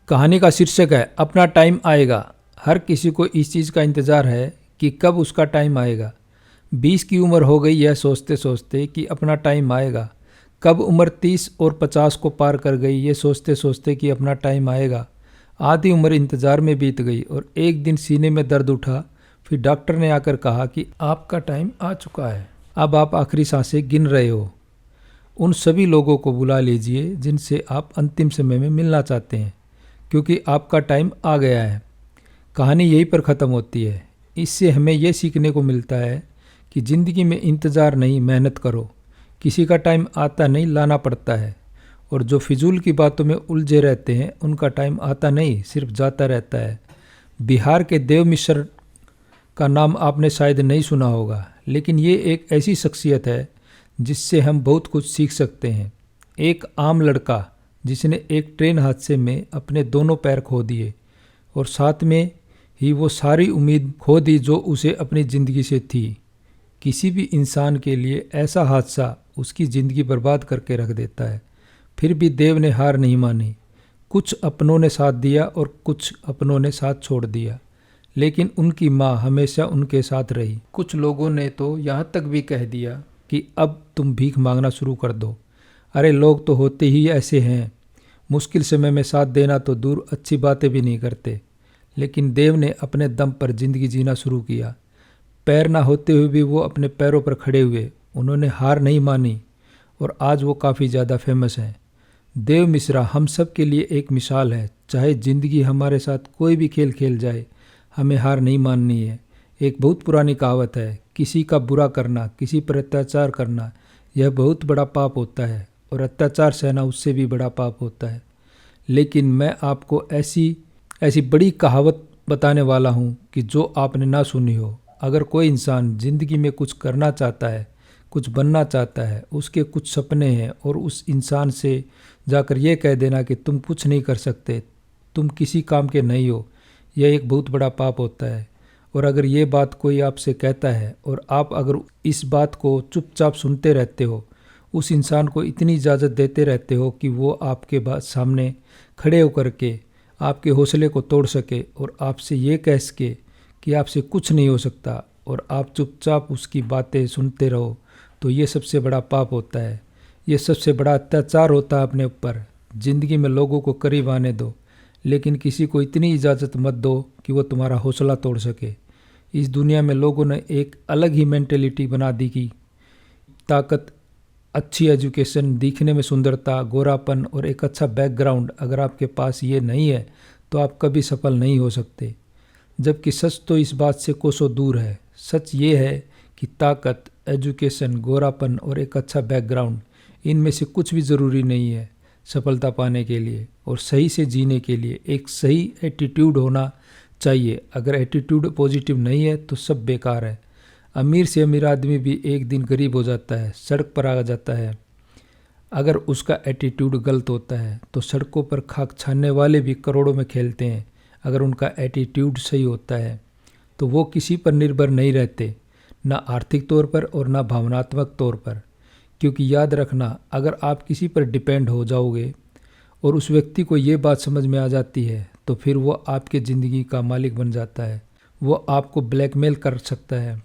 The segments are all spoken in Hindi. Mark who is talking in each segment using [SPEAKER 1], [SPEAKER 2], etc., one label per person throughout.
[SPEAKER 1] कहानी का शीर्षक है अपना टाइम आएगा। हर किसी को इस चीज़ का इंतज़ार है कि कब उसका टाइम आएगा। 20 की उम्र हो गई यह सोचते सोचते कि अपना टाइम आएगा। कब उम्र 30 और 50 को पार कर गई ये सोचते सोचते कि अपना टाइम आएगा। आधी उम्र इंतज़ार में बीत गई और एक दिन सीने में दर्द उठा। फिर डॉक्टर ने आकर कहा कि आपका टाइम आ चुका है, अब आप आखिरी सांसें गिन रहे हो। उन सभी लोगों को बुला लीजिए जिनसे आप अंतिम समय में मिलना चाहते हैं, क्योंकि आपका टाइम आ गया है। कहानी यहीं पर ख़त्म होती है। इससे हमें यह सीखने को मिलता है कि ज़िंदगी में इंतज़ार नहीं, मेहनत करो। किसी का टाइम आता नहीं, लाना पड़ता है। और जो फिजूल की बातों में उलझे रहते हैं उनका टाइम आता नहीं, सिर्फ जाता रहता है। बिहार के देव मिश्र का नाम आपने शायद नहीं सुना होगा, लेकिन ये एक ऐसी शख्सियत है जिससे हम बहुत कुछ सीख सकते हैं। एक आम लड़का जिसने एक ट्रेन हादसे में अपने दोनों पैर खो दिए और साथ में ही वो सारी उम्मीद खो दी जो उसे अपनी ज़िंदगी से थी। किसी भी इंसान के लिए ऐसा हादसा उसकी ज़िंदगी बर्बाद करके रख देता है। फिर भी देव ने हार नहीं मानी। कुछ अपनों ने साथ दिया और कुछ अपनों ने साथ छोड़ दिया, लेकिन उनकी माँ हमेशा उनके साथ रही। कुछ लोगों ने तो यहाँ तक भी कह दिया कि अब तुम भीख मांगना शुरू कर दो। अरे लोग तो होते ही ऐसे हैं, मुश्किल समय में साथ देना तो दूर, अच्छी बातें भी नहीं करते। लेकिन देव ने अपने दम पर ज़िंदगी जीना शुरू किया। पैर ना होते हुए भी वो अपने पैरों पर खड़े हुए। उन्होंने हार नहीं मानी और आज वो काफ़ी ज़्यादा फेमस हैं। देव मिश्रा हम सब के लिए एक मिसाल है। चाहे ज़िंदगी हमारे साथ कोई भी खेल खेल जाए, हमें हार नहीं माननी है। एक बहुत पुरानी कहावत है, किसी का बुरा करना, किसी पर अत्याचार करना, यह बहुत बड़ा पाप होता है और अत्याचार सहना उससे भी बड़ा पाप होता है। लेकिन मैं आपको ऐसी बड़ी कहावत बताने वाला हूँ कि जो आपने ना सुनी हो। अगर कोई इंसान ज़िंदगी में कुछ करना चाहता है, कुछ बनना चाहता है, उसके कुछ सपने हैं और उस इंसान से जाकर ये कह देना कि तुम कुछ नहीं कर सकते, तुम किसी काम के नहीं हो, यह एक बहुत बड़ा पाप होता है। और अगर ये बात कोई आपसे कहता है और आप अगर इस बात को चुपचाप सुनते रहते हो, उस इंसान को इतनी इजाज़त देते रहते हो कि वो आपके सामने खड़े होकर के आपके हौसले को तोड़ सके और आपसे ये कह सके कि आपसे कुछ नहीं हो सकता, और आप चुपचाप उसकी बातें सुनते रहो, तो ये सबसे बड़ा पाप होता है। ये सबसे बड़ा अत्याचार होता है अपने ऊपर। ज़िंदगी में लोगों को करीब आने दो, लेकिन किसी को इतनी इजाज़त मत दो कि वो तुम्हारा हौसला तोड़ सके। इस दुनिया में लोगों ने एक अलग ही मेंटेलिटी बना दी कि ताकत, अच्छी एजुकेशन, दिखने में सुंदरता, गोरापन और एक अच्छा बैकग्राउंड अगर आपके पास ये नहीं है तो आप कभी सफल नहीं हो सकते। जबकि सच तो इस बात से कोसों दूर है। सच ये है कि ताकत, एजुकेशन, गोरापन और एक अच्छा बैकग्राउंड, इनमें से कुछ भी ज़रूरी नहीं है सफलता पाने के लिए और सही से जीने के लिए। एक सही एटीट्यूड होना चाहिए। अगर एटीट्यूड पॉजिटिव नहीं है तो सब बेकार है। अमीर से अमीर आदमी भी एक दिन गरीब हो जाता है, सड़क पर आ जाता है। अगर उसका एटीट्यूड गलत होता है तो सड़कों पर खाक छानने वाले भी करोड़ों में खेलते हैं। अगर उनका एटीट्यूड सही होता है तो वो किसी पर निर्भर नहीं रहते, ना आर्थिक तौर पर और ना भावनात्मक तौर पर। क्योंकि याद रखना, अगर आप किसी पर डिपेंड हो जाओगे और उस व्यक्ति को ये बात समझ में आ जाती है तो फिर वो आपके ज़िंदगी का मालिक बन जाता है। वो आपको ब्लैकमेल कर सकता है,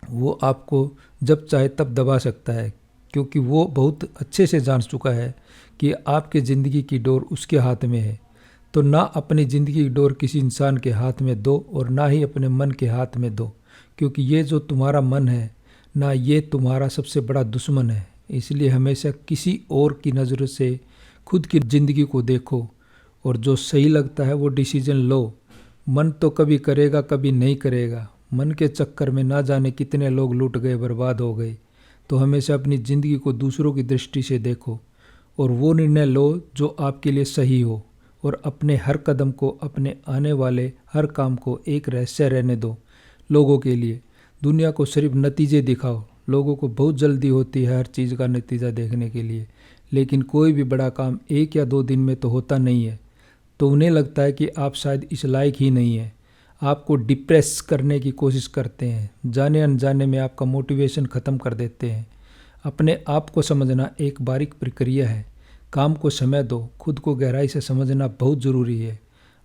[SPEAKER 1] वो आपको जब चाहे तब दबा सकता है, क्योंकि वो बहुत अच्छे से जान चुका है कि आपके ज़िंदगी की डोर उसके हाथ में है। तो ना अपनी ज़िंदगी की डोर किसी इंसान के हाथ में दो और ना ही अपने मन के हाथ में दो, क्योंकि ये जो तुम्हारा मन है ना, ये तुम्हारा सबसे बड़ा दुश्मन है। इसलिए हमेशा किसी और की नज़र से खुद की ज़िंदगी को देखो और जो सही लगता है वो डिसीजन लो। मन तो कभी करेगा कभी नहीं करेगा। मन के चक्कर में ना जाने कितने लोग लूट गए, बर्बाद हो गए। तो हमेशा अपनी ज़िंदगी को दूसरों की दृष्टि से देखो और वो निर्णय लो जो आपके लिए सही हो, और अपने हर कदम को, अपने आने वाले हर काम को एक रहस्य रहने दो लोगों के लिए। दुनिया को सिर्फ नतीजे दिखाओ। लोगों को बहुत जल्दी होती है हर चीज़ का नतीजा देखने के लिए, लेकिन कोई भी बड़ा काम 1 या 2 दिन में तो होता नहीं है। तो उन्हें लगता है कि आप शायद इस लायक ही नहीं है। आपको डिप्रेस करने की कोशिश करते हैं, जाने अनजाने में आपका मोटिवेशन ख़त्म कर देते हैं। अपने आप को समझना एक बारीक प्रक्रिया है। काम को समय दो, खुद को गहराई से समझना बहुत ज़रूरी है।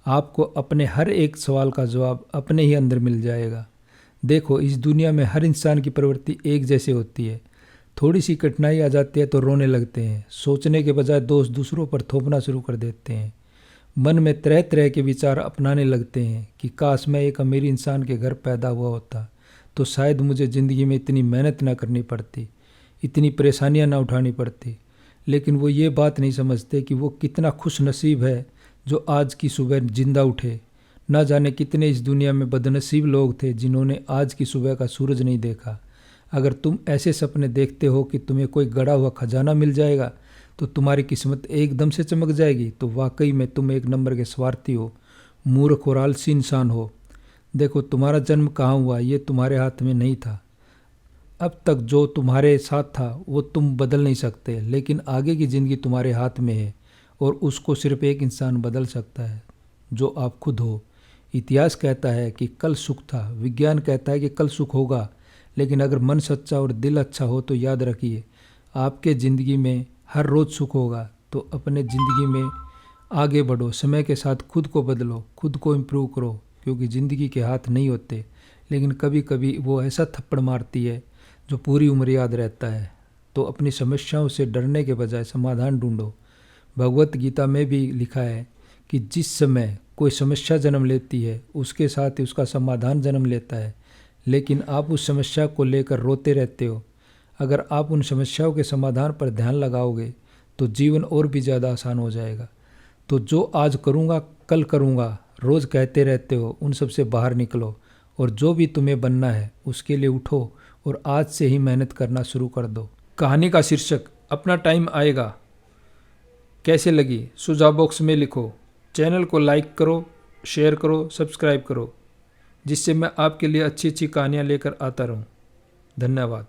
[SPEAKER 1] आपको अपने हर एक सवाल का जवाब अपने ही अंदर मिल जाएगा। देखो, इस दुनिया में हर इंसान की प्रवृत्ति एक जैसे होती है। थोड़ी सी कठिनाई आ जाती है तो रोने लगते हैं, सोचने के बजाय दोष दूसरों पर थोपना शुरू कर देते हैं। मन में तरह तरह के विचार अपनाने लगते हैं कि काश मैं एक अमीर इंसान के घर पैदा हुआ होता तो शायद मुझे ज़िंदगी में इतनी मेहनत ना करनी पड़ती, इतनी परेशानियां ना उठानी पड़ती। लेकिन वो ये बात नहीं समझते कि वो कितना खुश नसीब है जो आज की सुबह जिंदा उठे। ना जाने कितने इस दुनिया में बदनसीब लोग थे जिन्होंने आज की सुबह का सूरज नहीं देखा। अगर तुम ऐसे सपने देखते हो कि तुम्हें कोई गड़ा हुआ खजाना मिल जाएगा तो तुम्हारी किस्मत एकदम से चमक जाएगी, तो वाकई में तुम एक नंबर के स्वार्थी हो, मूर्ख और आलसी इंसान हो। देखो, तुम्हारा जन्म कहाँ हुआ ये तुम्हारे हाथ में नहीं था। अब तक जो तुम्हारे साथ था वो तुम बदल नहीं सकते, लेकिन आगे की ज़िंदगी तुम्हारे हाथ में है और उसको सिर्फ एक इंसान बदल सकता है, जो आप खुद हो। इतिहास कहता है कि कल सुख था, विज्ञान कहता है कि कल सुख होगा, लेकिन अगर मन सच्चा और दिल अच्छा हो तो याद रखिए आपके ज़िंदगी में हर रोज़ सुख होगा। तो अपने ज़िंदगी में आगे बढ़ो, समय के साथ खुद को बदलो, खुद को इम्प्रूव करो, क्योंकि ज़िंदगी के हाथ नहीं होते, लेकिन कभी कभी वो ऐसा थप्पड़ मारती है जो पूरी उम्र याद रहता है। तो अपनी समस्याओं से डरने के बजाय समाधान ढूंढो। भगवत गीता में भी लिखा है कि जिस समय कोई समस्या जन्म लेती है उसके साथ ही उसका समाधान जन्म लेता है, लेकिन आप उस समस्या को लेकर रोते रहते हो। अगर आप उन समस्याओं के समाधान पर ध्यान लगाओगे तो जीवन और भी ज़्यादा आसान हो जाएगा। तो जो आज करूँगा कल करूँगा रोज़ कहते रहते हो, उन सब से बाहर निकलो और जो भी तुम्हें बनना है उसके लिए उठो और आज से ही मेहनत करना शुरू कर दो। कहानी का शीर्षक अपना टाइम आएगा कैसे लगी सुझाव बॉक्स में लिखो। चैनल को लाइक करो, शेयर करो, सब्सक्राइब करो, जिससे मैं आपके लिए अच्छी अच्छी कहानियाँ लेकर आता रहूँ। धन्यवाद।